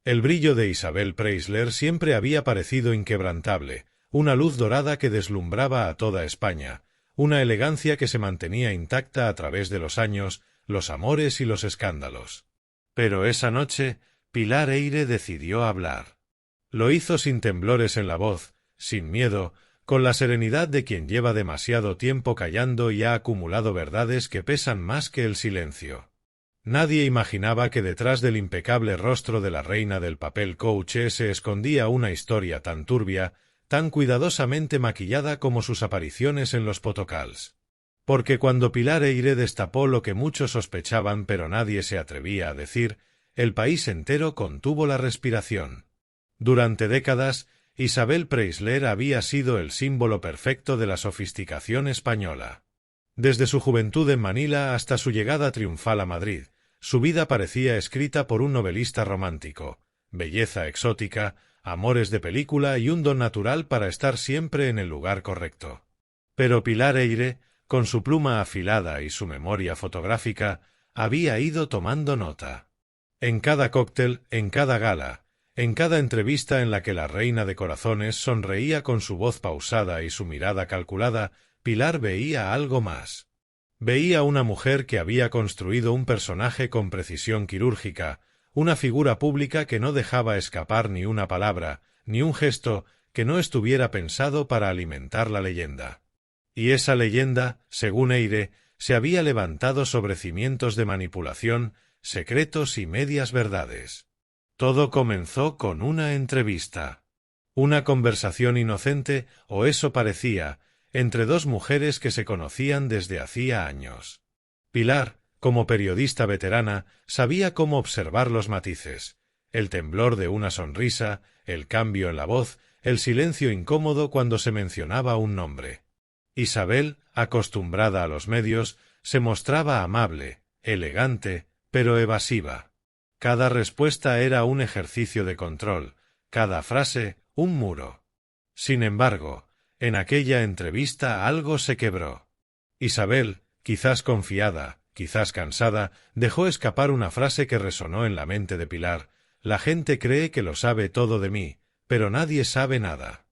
El brillo de Isabel Preisler siempre había parecido inquebrantable, una luz dorada que deslumbraba a toda España, una elegancia que se mantenía intacta a través de los años, los amores y los escándalos. Pero esa noche, Pilar Eyre decidió hablar. Lo hizo sin temblores en la voz, sin miedo, con la serenidad de quien lleva demasiado tiempo callando y ha acumulado verdades que pesan más que el silencio. Nadie imaginaba que detrás del impecable rostro de la reina del papel couché se escondía una historia tan turbia, tan cuidadosamente maquillada como sus apariciones en los photocalls. Porque cuando Pilar Eyre destapó lo que muchos sospechaban pero nadie se atrevía a decir, el país entero contuvo la respiración. Durante décadas, Isabel Preisler había sido el símbolo perfecto de la sofisticación española. Desde su juventud en Manila hasta su llegada triunfal a Madrid, su vida parecía escrita por un novelista romántico, belleza exótica, amores de película y un don natural para estar siempre en el lugar correcto. Pero Pilar Eyre, con su pluma afilada y su memoria fotográfica, había ido tomando nota. En cada cóctel, en cada gala, en cada entrevista en la que la reina de corazones sonreía con su voz pausada y su mirada calculada, Pilar veía algo más. Veía una mujer que había construido un personaje con precisión quirúrgica, una figura pública que no dejaba escapar ni una palabra, ni un gesto que no estuviera pensado para alimentar la leyenda. Y esa leyenda, según Eyre, se había levantado sobre cimientos de manipulación, secretos y medias verdades. Todo comenzó con una entrevista. Una conversación inocente, o eso parecía, entre dos mujeres que se conocían desde hacía años. Pilar, como periodista veterana, sabía cómo observar los matices, el temblor de una sonrisa, el cambio en la voz, el silencio incómodo cuando se mencionaba un nombre. Isabel, acostumbrada a los medios, se mostraba amable, elegante, pero evasiva. Cada respuesta era un ejercicio de control, cada frase, un muro. Sin embargo, en aquella entrevista algo se quebró. Isabel, quizás confiada, quizás cansada, dejó escapar una frase que resonó en la mente de Pilar: la gente cree que lo sabe todo de mí, pero nadie sabe nada.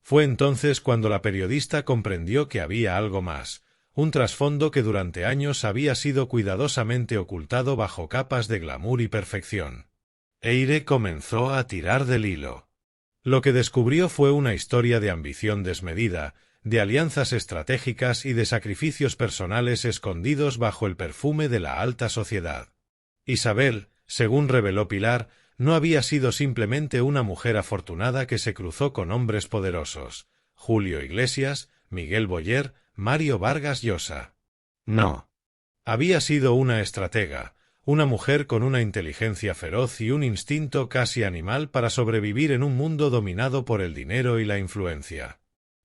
Fue entonces cuando la periodista comprendió que había algo más, un trasfondo que durante años había sido cuidadosamente ocultado bajo capas de glamour y perfección. Eyre comenzó a tirar del hilo. Lo que descubrió fue una historia de ambición desmedida, de alianzas estratégicas y de sacrificios personales escondidos bajo el perfume de la alta sociedad. Isabel, según reveló Pilar, no había sido simplemente una mujer afortunada que se cruzó con hombres poderosos, Julio Iglesias, Miguel Boyer, Mario Vargas Llosa. No. Había sido una estratega, una mujer con una inteligencia feroz y un instinto casi animal para sobrevivir en un mundo dominado por el dinero y la influencia.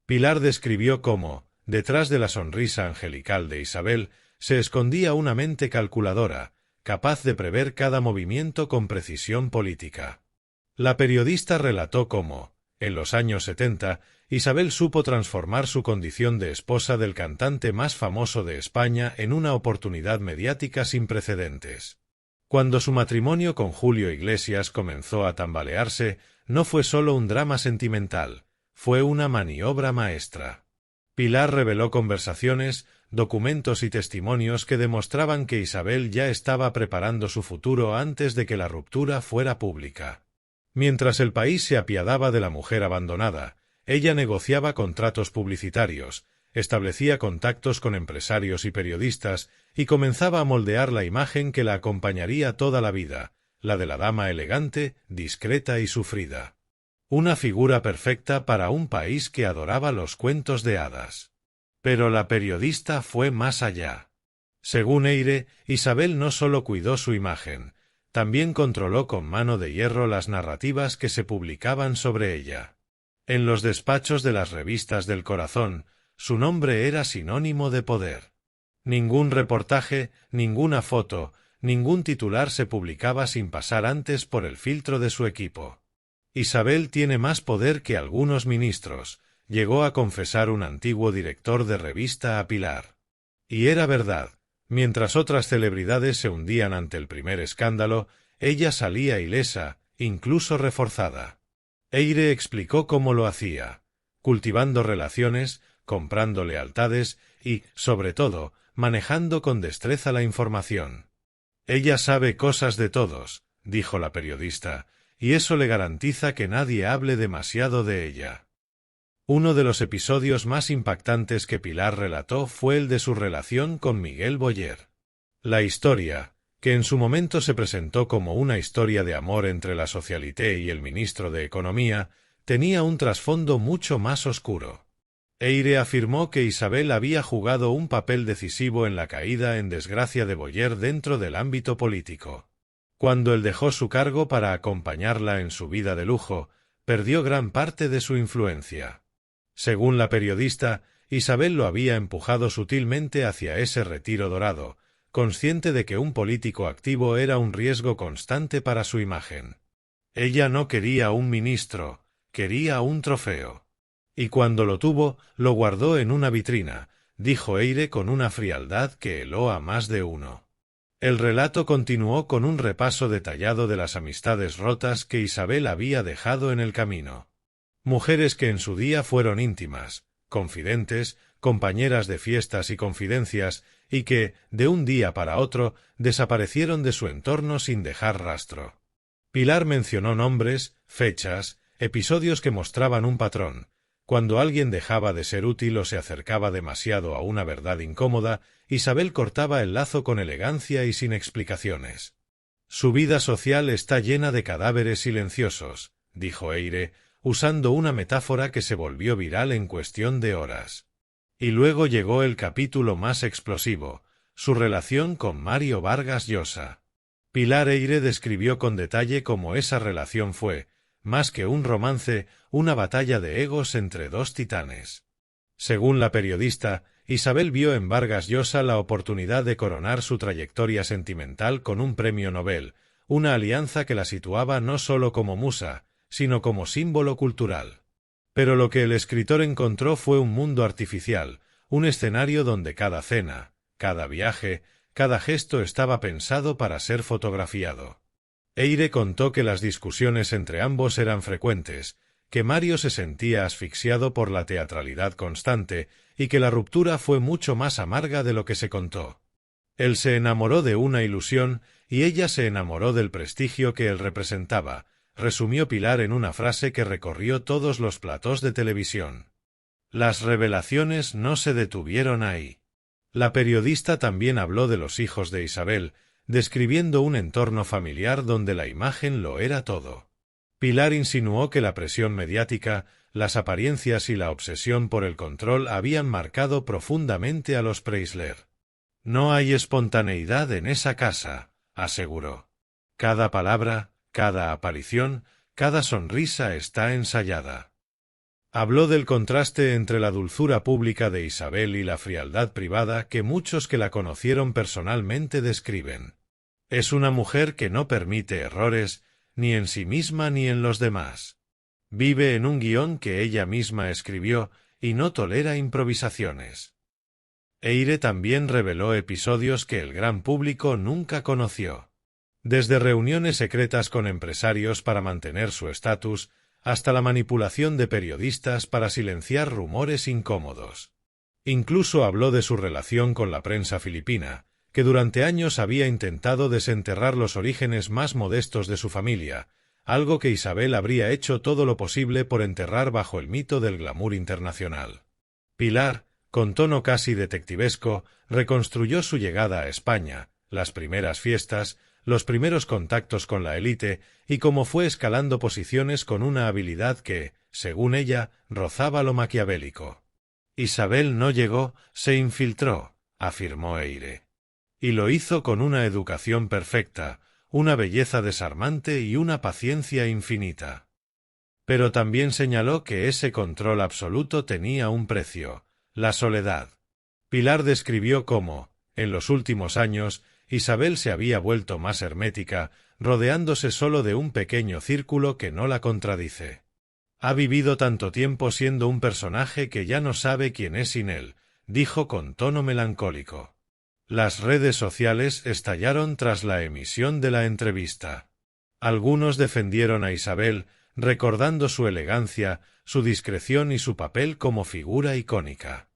Pilar describió cómo, detrás de la sonrisa angelical de Isabel, se escondía una mente calculadora, capaz de prever cada movimiento con precisión política. La periodista relató cómo, en los años 70, Isabel supo transformar su condición de esposa del cantante más famoso de España en una oportunidad mediática sin precedentes. Cuando su matrimonio con Julio Iglesias comenzó a tambalearse, no fue solo un drama sentimental, fue una maniobra maestra. Pilar reveló conversaciones, documentos y testimonios que demostraban que Isabel ya estaba preparando su futuro antes de que la ruptura fuera pública. Mientras el país se apiadaba de la mujer abandonada, ella negociaba contratos publicitarios, establecía contactos con empresarios y periodistas y comenzaba a moldear la imagen que la acompañaría toda la vida, la de la dama elegante, discreta y sufrida. Una figura perfecta para un país que adoraba los cuentos de hadas. Pero la periodista fue más allá. Según Eyre, Isabel no solo cuidó su imagen, también controló con mano de hierro las narrativas que se publicaban sobre ella. En los despachos de las revistas del corazón, su nombre era sinónimo de poder. Ningún reportaje, ninguna foto, ningún titular se publicaba sin pasar antes por el filtro de su equipo. Isabel tiene más poder que algunos ministros, llegó a confesar un antiguo director de revista a Pilar. Y era verdad, mientras otras celebridades se hundían ante el primer escándalo, ella salía ilesa, incluso reforzada. Eyre explicó cómo lo hacía, cultivando relaciones, comprando lealtades y, sobre todo, manejando con destreza la información. Ella sabe cosas de todos, dijo la periodista, y eso le garantiza que nadie hable demasiado de ella. Uno de los episodios más impactantes que Pilar relató fue el de su relación con Miguel Boyer. La historia, que en su momento se presentó como una historia de amor entre la Socialité y el ministro de Economía, tenía un trasfondo mucho más oscuro. Eyre afirmó que Isabel había jugado un papel decisivo en la caída en desgracia de Boyer dentro del ámbito político. Cuando él dejó su cargo para acompañarla en su vida de lujo, perdió gran parte de su influencia. Según la periodista, Isabel lo había empujado sutilmente hacia ese retiro dorado, consciente de que un político activo era un riesgo constante para su imagen. Ella no quería un ministro, quería un trofeo. Y cuando lo tuvo, lo guardó en una vitrina, dijo Eyre con una frialdad que heló a más de uno. El relato continuó con un repaso detallado de las amistades rotas que Isabel había dejado en el camino. Mujeres que en su día fueron íntimas, confidentes, compañeras de fiestas y confidencias, y que, de un día para otro, desaparecieron de su entorno sin dejar rastro. Pilar mencionó nombres, fechas, episodios que mostraban un patrón. Cuando alguien dejaba de ser útil o se acercaba demasiado a una verdad incómoda, Isabel cortaba el lazo con elegancia y sin explicaciones. Su vida social está llena de cadáveres silenciosos, dijo Eyre, usando una metáfora que se volvió viral en cuestión de horas. Y luego llegó el capítulo más explosivo, su relación con Mario Vargas Llosa. Pilar Eyre describió con detalle cómo esa relación fue, más que un romance, una batalla de egos entre dos titanes. Según la periodista, Isabel vio en Vargas Llosa la oportunidad de coronar su trayectoria sentimental con un premio Nobel, una alianza que la situaba no solo como musa, sino como símbolo cultural. Pero lo que el escritor encontró fue un mundo artificial, un escenario donde cada cena, cada viaje, cada gesto estaba pensado para ser fotografiado. Eyre contó que las discusiones entre ambos eran frecuentes, que Mario se sentía asfixiado por la teatralidad constante y que la ruptura fue mucho más amarga de lo que se contó. Él se enamoró de una ilusión y ella se enamoró del prestigio que él representaba, resumió Pilar en una frase que recorrió todos los platós de televisión. Las revelaciones no se detuvieron ahí. La periodista también habló de los hijos de Isabel, describiendo un entorno familiar donde la imagen lo era todo. Pilar insinuó que la presión mediática, las apariencias y la obsesión por el control habían marcado profundamente a los Preisler. No hay espontaneidad en esa casa, aseguró. Cada palabra, cada aparición, cada sonrisa está ensayada. Habló del contraste entre la dulzura pública de Isabel y la frialdad privada que muchos que la conocieron personalmente describen. Es una mujer que no permite errores, ni en sí misma ni en los demás. Vive en un guión que ella misma escribió y no tolera improvisaciones. Eyre también reveló episodios que el gran público nunca conoció. Desde reuniones secretas con empresarios para mantener su estatus, hasta la manipulación de periodistas para silenciar rumores incómodos. Incluso habló de su relación con la prensa filipina, que durante años había intentado desenterrar los orígenes más modestos de su familia, algo que Isabel habría hecho todo lo posible por enterrar bajo el mito del glamour internacional. Pilar, con tono casi detectivesco, reconstruyó su llegada a España, las primeras fiestas, los primeros contactos con la élite y cómo fue escalando posiciones con una habilidad que, según ella, rozaba lo maquiavélico. Isabel no llegó, se infiltró, afirmó Eyre. Y lo hizo con una educación perfecta, una belleza desarmante y una paciencia infinita. Pero también señaló que ese control absoluto tenía un precio, la soledad. Pilar describió cómo, en los últimos años, Isabel se había vuelto más hermética, rodeándose solo de un pequeño círculo que no la contradice. Ha vivido tanto tiempo siendo un personaje que ya no sabe quién es sin él, dijo con tono melancólico. Las redes sociales estallaron tras la emisión de la entrevista. Algunos defendieron a Isabel, recordando su elegancia, su discreción y su papel como figura icónica.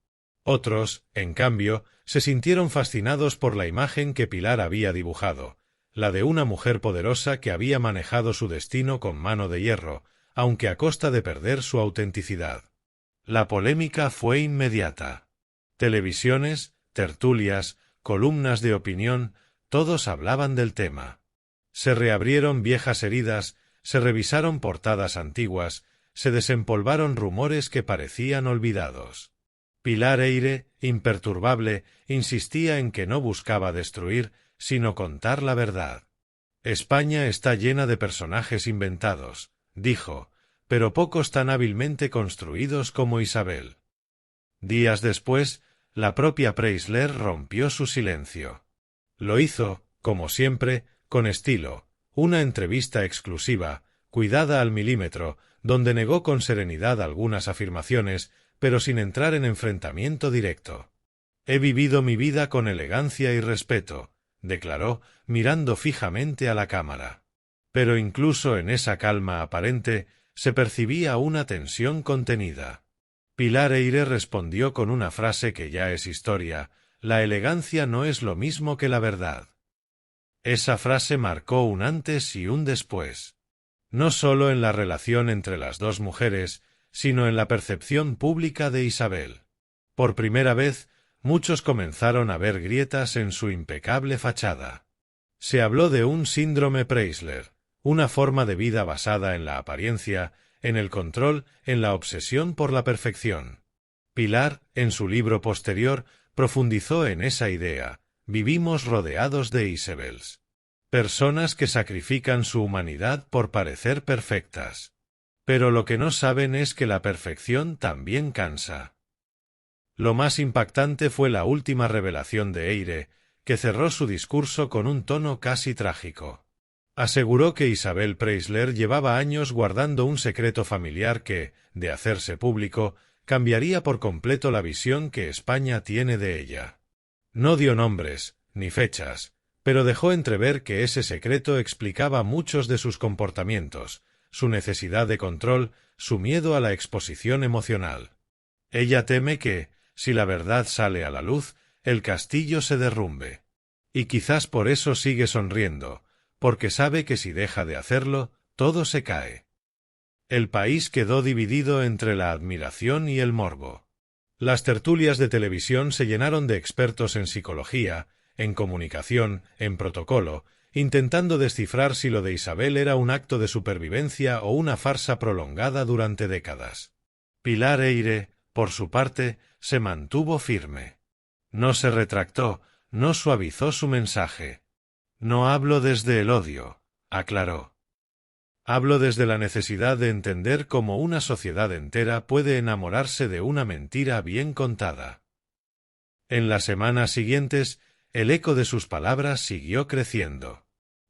Otros, en cambio, se sintieron fascinados por la imagen que Pilar había dibujado, la de una mujer poderosa que había manejado su destino con mano de hierro, aunque a costa de perder su autenticidad. La polémica fue inmediata. Televisiones, tertulias, columnas de opinión, todos hablaban del tema. Se reabrieron viejas heridas, se revisaron portadas antiguas, se desempolvaron rumores que parecían olvidados. Pilar Eyre, imperturbable, insistía en que no buscaba destruir, sino contar la verdad. España está llena de personajes inventados, dijo, pero pocos tan hábilmente construidos como Isabel. Días después, la propia Preisler rompió su silencio. Lo hizo, como siempre, con estilo, una entrevista exclusiva, cuidada al milímetro, donde negó con serenidad algunas afirmaciones, pero sin entrar en enfrentamiento directo. «He vivido mi vida con elegancia y respeto», declaró, mirando fijamente a la cámara. Pero incluso en esa calma aparente se percibía una tensión contenida. Pilar Eyre respondió con una frase que ya es historia: «La elegancia no es lo mismo que la verdad». Esa frase marcó un antes y un después. No solo en la relación entre las dos mujeres, sino en la percepción pública de Isabel. Por primera vez, muchos comenzaron a ver grietas en su impecable fachada. Se habló de un síndrome Preisler, una forma de vida basada en la apariencia, en el control, en la obsesión por la perfección. Pilar, en su libro posterior, profundizó en esa idea. Vivimos rodeados de Isabels. Personas que sacrifican su humanidad por parecer perfectas. Pero lo que no saben es que la perfección también cansa. Lo más impactante fue la última revelación de Eyre, que cerró su discurso con un tono casi trágico. Aseguró que Isabel Preisler llevaba años guardando un secreto familiar que, de hacerse público, cambiaría por completo la visión que España tiene de ella. No dio nombres, ni fechas, pero dejó entrever que ese secreto explicaba muchos de sus comportamientos, su necesidad de control, su miedo a la exposición emocional. Ella teme que, si la verdad sale a la luz, el castillo se derrumbe. Y quizás por eso sigue sonriendo, porque sabe que si deja de hacerlo, todo se cae. El país quedó dividido entre la admiración y el morbo. Las tertulias de televisión se llenaron de expertos en psicología, en comunicación, en protocolo, intentando descifrar si lo de Isabel era un acto de supervivencia o una farsa prolongada durante décadas. Pilar Eyre, por su parte, se mantuvo firme. No se retractó, no suavizó su mensaje. «No hablo desde el odio», aclaró. «Hablo desde la necesidad de entender cómo una sociedad entera puede enamorarse de una mentira bien contada». En las semanas siguientes, el eco de sus palabras siguió creciendo.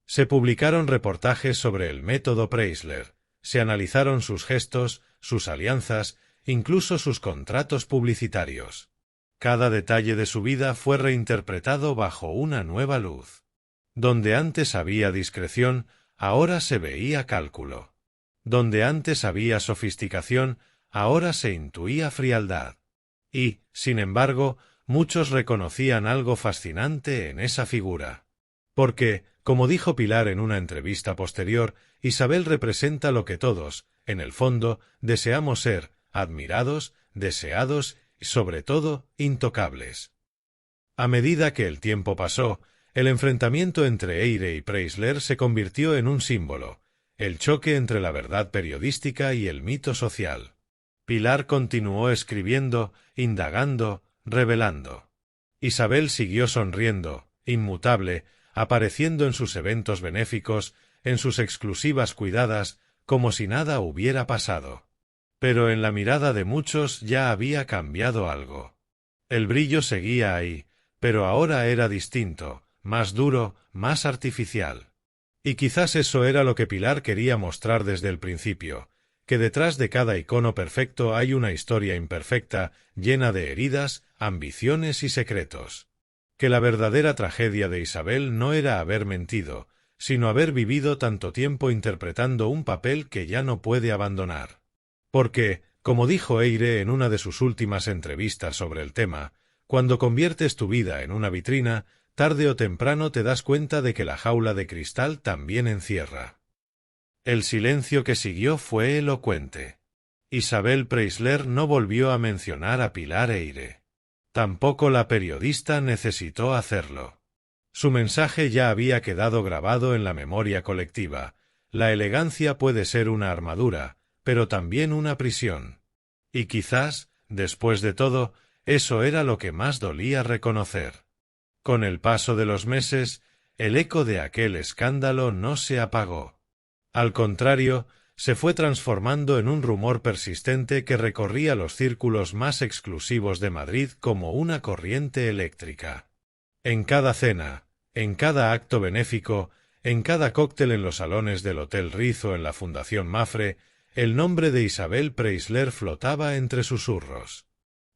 Se publicaron reportajes sobre el método Preisler, se analizaron sus gestos, sus alianzas, incluso sus contratos publicitarios. Cada detalle de su vida fue reinterpretado bajo una nueva luz. Donde antes había discreción, ahora se veía cálculo. Donde antes había sofisticación, ahora se intuía frialdad. Y, sin embargo, muchos reconocían algo fascinante en esa figura. Porque, como dijo Pilar en una entrevista posterior, Isabel representa lo que todos, en el fondo, deseamos ser: admirados, deseados y, sobre todo, intocables. A medida que el tiempo pasó, el enfrentamiento entre Eyre y Preisler se convirtió en un símbolo, el choque entre la verdad periodística y el mito social. Pilar continuó escribiendo, indagando, revelando. Isabel siguió sonriendo, inmutable, apareciendo en sus eventos benéficos, en sus exclusivas cuidadas, como si nada hubiera pasado. Pero en la mirada de muchos ya había cambiado algo. El brillo seguía ahí, pero ahora era distinto, más duro, más artificial. Y quizás eso era lo que Pilar quería mostrar desde el principio, que detrás de cada icono perfecto hay una historia imperfecta, llena de heridas, ambiciones y secretos. Que la verdadera tragedia de Isabel no era haber mentido, sino haber vivido tanto tiempo interpretando un papel que ya no puede abandonar. Porque, como dijo Eyre en una de sus últimas entrevistas sobre el tema, cuando conviertes tu vida en una vitrina, tarde o temprano te das cuenta de que la jaula de cristal también encierra. El silencio que siguió fue elocuente. Isabel Preisler no volvió a mencionar a Pilar Eyre. Tampoco la periodista necesitó hacerlo. Su mensaje ya había quedado grabado en la memoria colectiva. La elegancia puede ser una armadura, pero también una prisión. Y quizás, después de todo, eso era lo que más dolía reconocer. Con el paso de los meses, el eco de aquel escándalo no se apagó. Al contrario, se fue transformando en un rumor persistente que recorría los círculos más exclusivos de Madrid como una corriente eléctrica. En cada cena, en cada acto benéfico, en cada cóctel en los salones del Hotel Ritz o en la Fundación Mafre, el nombre de Isabel Preisler flotaba entre susurros.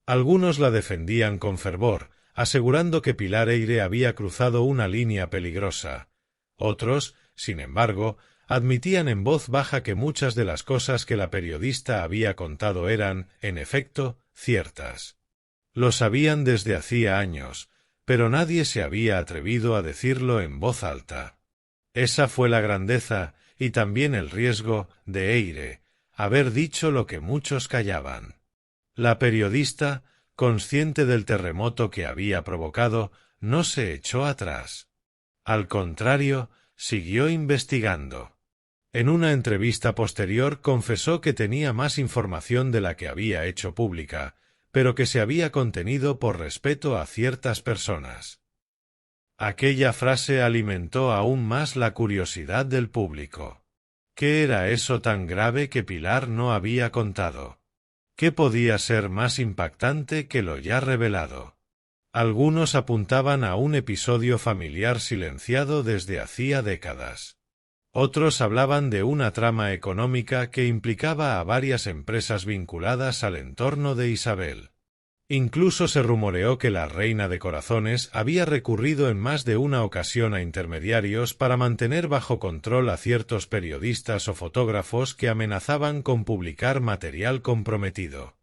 Algunos la defendían con fervor, asegurando que Pilar Eyre había cruzado una línea peligrosa. Otros, sin embargo, admitían en voz baja que muchas de las cosas que la periodista había contado eran, en efecto, ciertas. Lo sabían desde hacía años, pero nadie se había atrevido a decirlo en voz alta. Esa fue la grandeza, y también el riesgo, de Eyre, haber dicho lo que muchos callaban. La periodista, consciente del terremoto que había provocado, no se echó atrás. Al contrario, siguió investigando. En una entrevista posterior confesó que tenía más información de la que había hecho pública, pero que se había contenido por respeto a ciertas personas. Aquella frase alimentó aún más la curiosidad del público. ¿Qué era eso tan grave que Pilar no había contado? ¿Qué podía ser más impactante que lo ya revelado? Algunos apuntaban a un episodio familiar silenciado desde hacía décadas. Otros hablaban de una trama económica que implicaba a varias empresas vinculadas al entorno de Isabel. Incluso se rumoreó que la Reina de Corazones había recurrido en más de una ocasión a intermediarios para mantener bajo control a ciertos periodistas o fotógrafos que amenazaban con publicar material comprometido.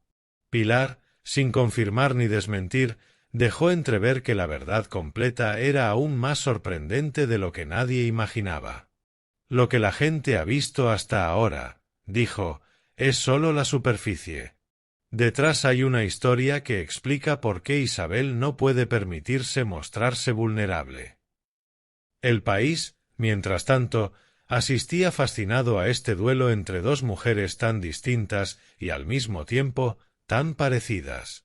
Pilar, sin confirmar ni desmentir, dejó entrever que la verdad completa era aún más sorprendente de lo que nadie imaginaba. Lo que la gente ha visto hasta ahora, dijo, es sólo la superficie. Detrás hay una historia que explica por qué Isabel no puede permitirse mostrarse vulnerable. El país, mientras tanto, asistía fascinado a este duelo entre dos mujeres tan distintas y al mismo tiempo tan parecidas.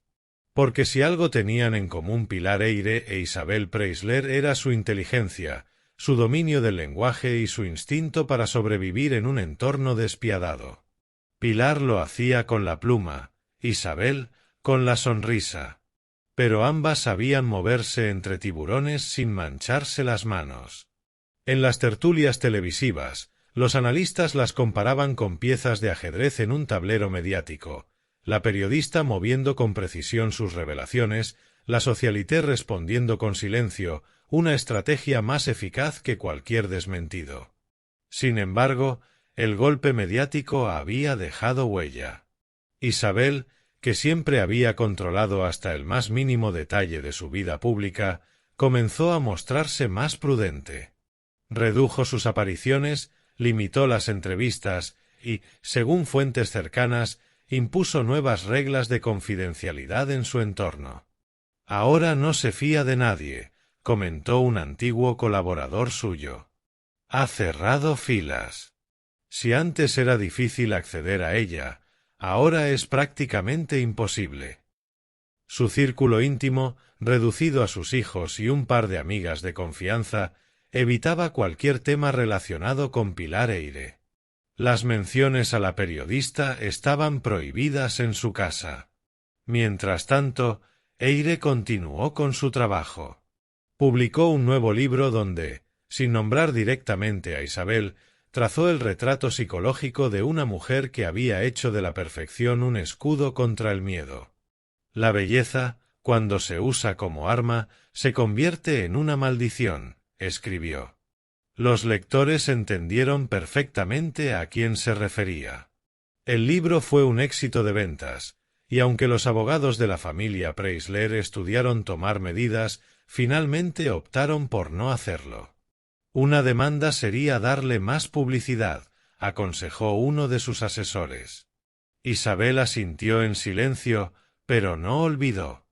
Porque si algo tenían en común Pilar Eyre e Isabel Preisler era su inteligencia, su dominio del lenguaje y su instinto para sobrevivir en un entorno despiadado. Pilar lo hacía con la pluma, Isabel con la sonrisa. Pero ambas sabían moverse entre tiburones sin mancharse las manos. En las tertulias televisivas, los analistas las comparaban con piezas de ajedrez en un tablero mediático, la periodista moviendo con precisión sus revelaciones, la socialité respondiendo con silencio, una estrategia más eficaz que cualquier desmentido. Sin embargo, el golpe mediático había dejado huella. Isabel, que siempre había controlado hasta el más mínimo detalle de su vida pública, comenzó a mostrarse más prudente. Redujo sus apariciones, limitó las entrevistas y, según fuentes cercanas, impuso nuevas reglas de confidencialidad en su entorno. Ahora no se fía de nadie, comentó un antiguo colaborador suyo. Ha cerrado filas. Si antes era difícil acceder a ella, ahora es prácticamente imposible. Su círculo íntimo, reducido a sus hijos y un par de amigas de confianza, evitaba cualquier tema relacionado con Pilar Eyre. Las menciones a la periodista estaban prohibidas en su casa. Mientras tanto, Eyre continuó con su trabajo. Publicó un nuevo libro donde, sin nombrar directamente a Isabel, trazó el retrato psicológico de una mujer que había hecho de la perfección un escudo contra el miedo. La belleza, cuando se usa como arma, se convierte en una maldición, escribió. Los lectores entendieron perfectamente a quién se refería. El libro fue un éxito de ventas, y aunque los abogados de la familia Preisler estudiaron tomar medidas, finalmente optaron por no hacerlo. Una demanda sería darle más publicidad, aconsejó uno de sus asesores. Isabel asintió en silencio, pero no olvidó.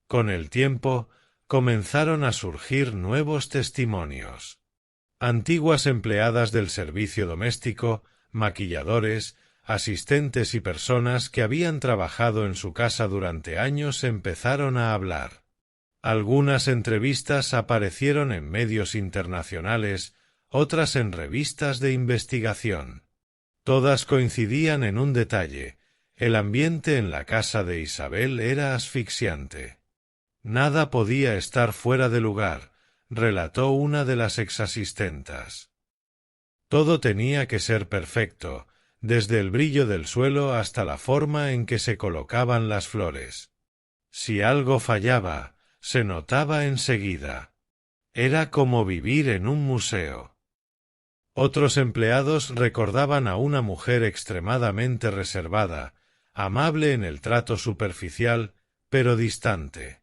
Con el tiempo, comenzaron a surgir nuevos testimonios. Antiguas empleadas del servicio doméstico, maquilladores, asistentes y personas que habían trabajado en su casa durante años empezaron a hablar. Algunas entrevistas aparecieron en medios internacionales, otras en revistas de investigación. Todas coincidían en un detalle: el ambiente en la casa de Isabel era asfixiante. Nada podía estar fuera de lugar, relató una de las exasistentas. Todo tenía que ser perfecto, desde el brillo del suelo hasta la forma en que se colocaban las flores. Si algo fallaba, se notaba enseguida. Era como vivir en un museo. Otros empleados recordaban a una mujer extremadamente reservada, amable en el trato superficial, pero distante.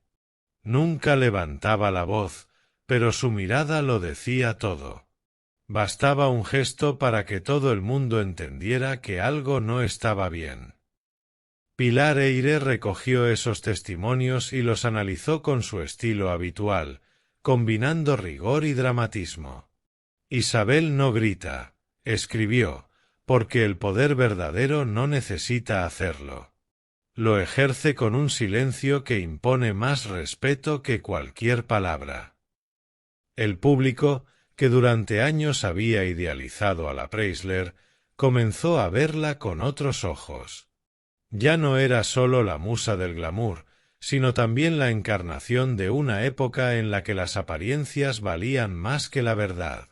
Nunca levantaba la voz, pero su mirada lo decía todo. Bastaba un gesto para que todo el mundo entendiera que algo no estaba bien. Pilar Eyre recogió esos testimonios y los analizó con su estilo habitual, combinando rigor y dramatismo. Isabel no grita, escribió, porque el poder verdadero no necesita hacerlo. Lo ejerce con un silencio que impone más respeto que cualquier palabra. El público, que durante años había idealizado a la Preisler, comenzó a verla con otros ojos. Ya no era sólo la musa del glamour, sino también la encarnación de una época en la que las apariencias valían más que la verdad.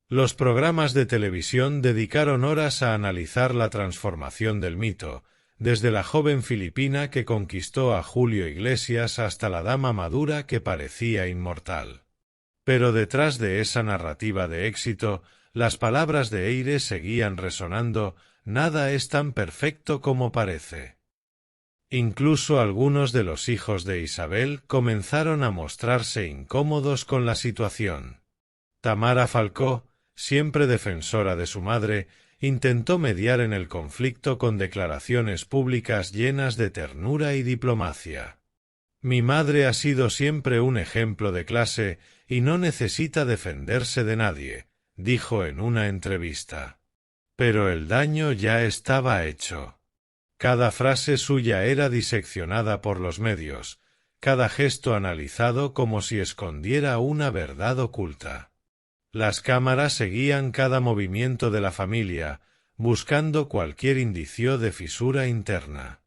Los programas de televisión dedicaron horas a analizar la transformación del mito, desde la joven filipina que conquistó a Julio Iglesias hasta la dama madura que parecía inmortal. Pero detrás de esa narrativa de éxito, las palabras de Eyre seguían resonando: nada es tan perfecto como parece. Incluso algunos de los hijos de Isabel comenzaron a mostrarse incómodos con la situación. Tamara Falcó, siempre defensora de su madre, intentó mediar en el conflicto con declaraciones públicas llenas de ternura y diplomacia. Mi madre ha sido siempre un ejemplo de clase y no necesita defenderse de nadie, dijo en una entrevista. Pero el daño ya estaba hecho. Cada frase suya era diseccionada por los medios, cada gesto analizado como si escondiera una verdad oculta. Las cámaras seguían cada movimiento de la familia, buscando cualquier indicio de fisura interna.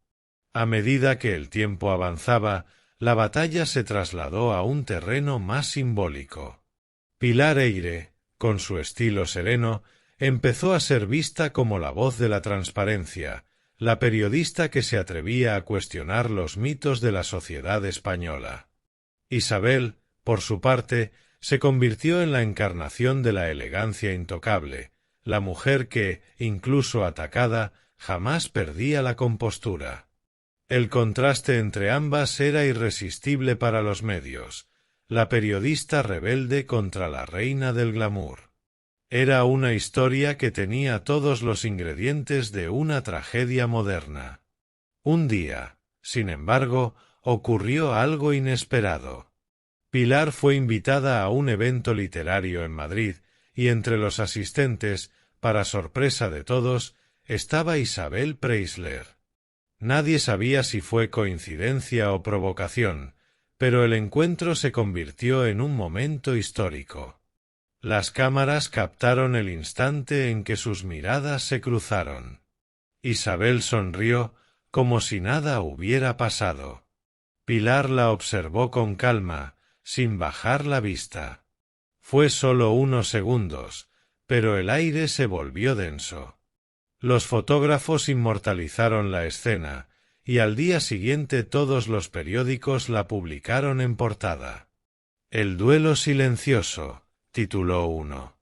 A medida que el tiempo avanzaba, la batalla se trasladó a un terreno más simbólico. Pilar Eyre, con su estilo sereno, empezó a ser vista como la voz de la transparencia, la periodista que se atrevía a cuestionar los mitos de la sociedad española. Isabel, por su parte, se convirtió en la encarnación de la elegancia intocable, la mujer que, incluso atacada, jamás perdía la compostura. El contraste entre ambas era irresistible para los medios, la periodista rebelde contra la reina del glamour. Era una historia que tenía todos los ingredientes de una tragedia moderna. Un día, sin embargo, ocurrió algo inesperado. Pilar fue invitada a un evento literario en Madrid, y entre los asistentes, para sorpresa de todos, estaba Isabel Preisler. Nadie sabía si fue coincidencia o provocación, pero el encuentro se convirtió en un momento histórico. Las cámaras captaron el instante en que sus miradas se cruzaron. Isabel sonrió como si nada hubiera pasado. Pilar la observó con calma, sin bajar la vista. Fue solo unos segundos, pero el aire se volvió denso. Los fotógrafos inmortalizaron la escena, y al día siguiente todos los periódicos la publicaron en portada. El duelo silencioso, tituló uno.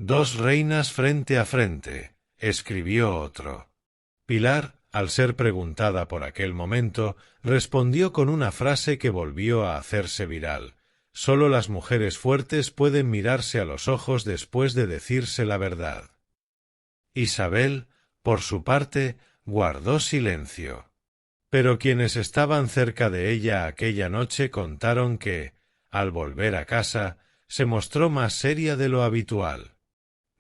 Dos reinas frente a frente, escribió otro. Pilar, al ser preguntada por aquel momento, respondió con una frase que volvió a hacerse viral. Solo las mujeres fuertes pueden mirarse a los ojos después de decirse la verdad. Isabel, por su parte, guardó silencio. Pero quienes estaban cerca de ella aquella noche contaron que, al volver a casa, se mostró más seria de lo habitual.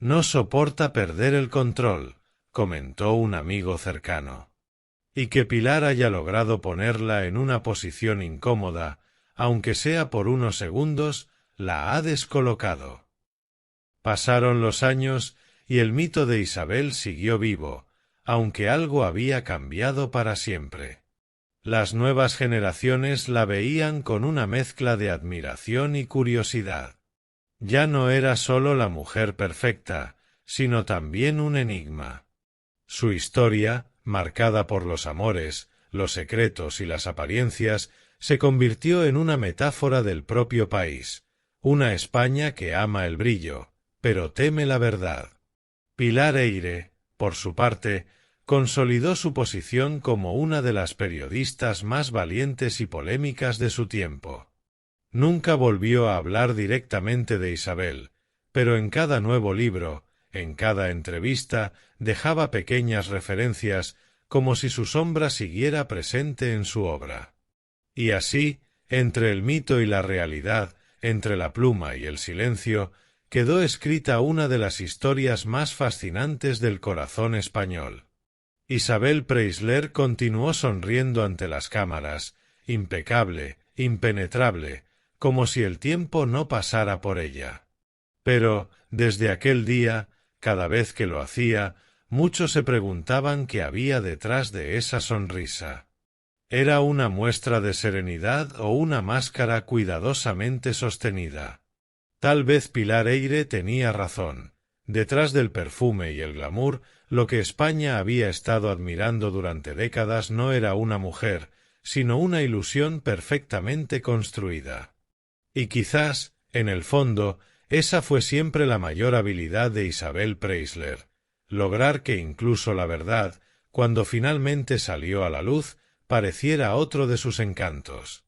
No soporta perder el control, comentó un amigo cercano. Y que Pilar haya logrado ponerla en una posición incómoda, aunque sea por unos segundos, la ha descolocado. Pasaron los años y el mito de Isabel siguió vivo, aunque algo había cambiado para siempre. Las nuevas generaciones la veían con una mezcla de admiración y curiosidad. Ya no era sólo la mujer perfecta, sino también un enigma. Su historia, marcada por los amores, los secretos y las apariencias, se convirtió en una metáfora del propio país, una España que ama el brillo, pero teme la verdad. Pilar Eyre, por su parte, consolidó su posición como una de las periodistas más valientes y polémicas de su tiempo. Nunca volvió a hablar directamente de Isabel, pero en cada nuevo libro, en cada entrevista, dejaba pequeñas referencias como si su sombra siguiera presente en su obra. Y así, entre el mito y la realidad, entre la pluma y el silencio, quedó escrita una de las historias más fascinantes del corazón español. Isabel Preisler continuó sonriendo ante las cámaras, impecable, impenetrable, como si el tiempo no pasara por ella. Pero, desde aquel día, cada vez que lo hacía, muchos se preguntaban qué había detrás de esa sonrisa. ¿Era una muestra de serenidad o una máscara cuidadosamente sostenida? Tal vez Pilar Eyre tenía razón. Detrás del perfume y el glamour, lo que España había estado admirando durante décadas no era una mujer, sino una ilusión perfectamente construida. Y quizás, en el fondo, esa fue siempre la mayor habilidad de Isabel Preisler, lograr que incluso la verdad, cuando finalmente salió a la luz, pareciera otro de sus encantos.